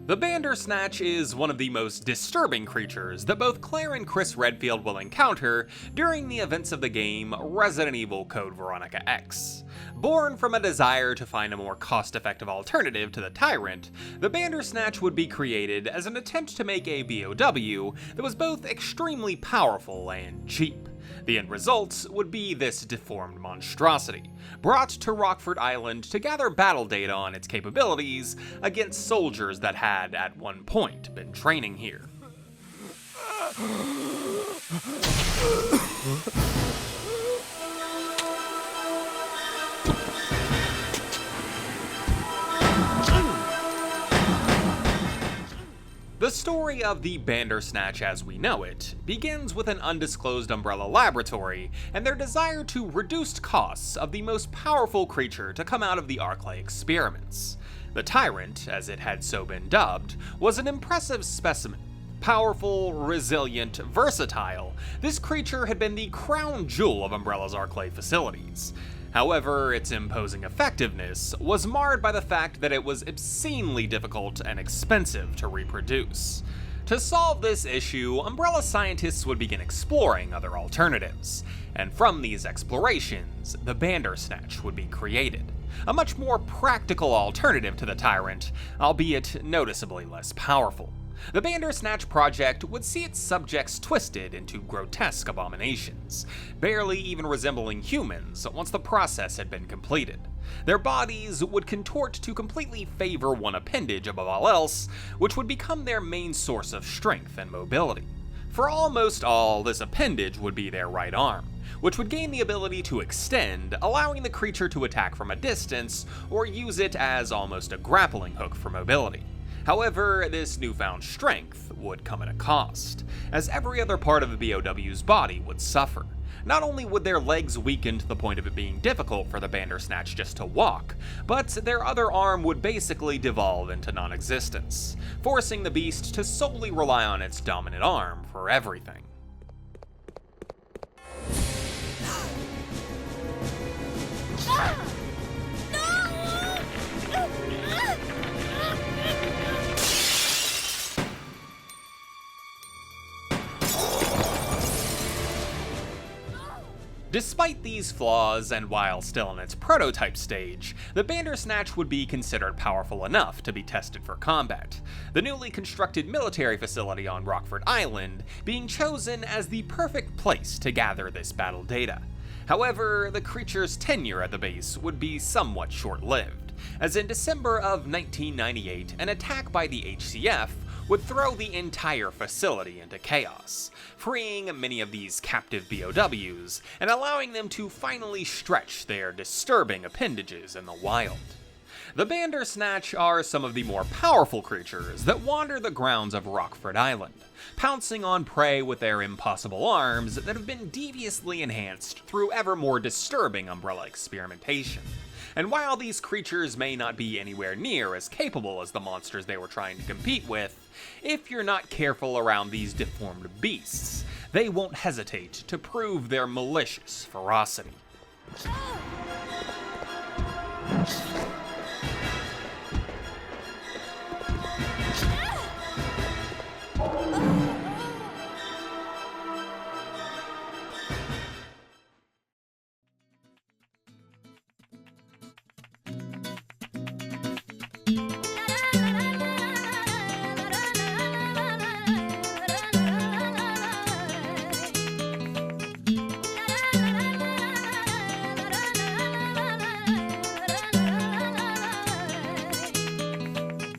The Bandersnatch is one of the most disturbing creatures that both Claire and Chris Redfield will encounter during the events of the game Resident Evil Code Veronica X. Born from a desire to find a more cost-effective alternative to the Tyrant, the Bandersnatch would be created as an attempt to make a B.O.W that was both extremely powerful and cheap. The end result would be this deformed monstrosity, brought to Rockfort Island to gather battle data on its capabilities against soldiers that had, at one point, been training here. The story of the Bandersnatch as we know it begins with an undisclosed Umbrella laboratory and their desire to reduce costs of the most powerful creature to come out of the Arclay experiments. The Tyrant, as it had so been dubbed, was an impressive specimen. Powerful, resilient, versatile, this creature had been the crown jewel of Umbrella's Arclay facilities. However, its imposing effectiveness was marred by the fact that it was obscenely difficult and expensive to reproduce. To solve this issue, Umbrella scientists would begin exploring other alternatives, and from these explorations, the Bandersnatch would be created. A much more practical alternative to the Tyrant, albeit noticeably less powerful. The Bandersnatch project would see its subjects twisted into grotesque abominations, barely even resembling humans once the process had been completed. Their bodies would contort to completely favor one appendage above all else, which would become their main source of strength and mobility. For almost all, this appendage would be their right arm, which would gain the ability to extend, allowing the creature to attack from a distance or use it as almost a grappling hook for mobility. However, this newfound strength would come at a cost, as every other part of the B.O.W's body would suffer. Not only would their legs weaken to the point of it being difficult for the Bandersnatch just to walk, but their other arm would basically devolve into non-existence, forcing the beast to solely rely on its dominant arm for everything. Despite these flaws, and while still in its prototype stage, the Bandersnatch would be considered powerful enough to be tested for combat, the newly constructed military facility on Rockfort Island being chosen as the perfect place to gather this battle data. However, the creature's tenure at the base would be somewhat short-lived, as in December of 1998, an attack by the HCF would throw the entire facility into chaos, freeing many of these captive B.O.Ws and allowing them to finally stretch their disturbing appendages in the wild. The Bandersnatch are some of the more powerful creatures that wander the grounds of Rockfort Island, pouncing on prey with their impossible arms that have been deviously enhanced through ever more disturbing Umbrella experimentation. And while these creatures may not be anywhere near as capable as the monsters they were trying to compete with, if you're not careful around these deformed beasts, they won't hesitate to prove their malicious ferocity.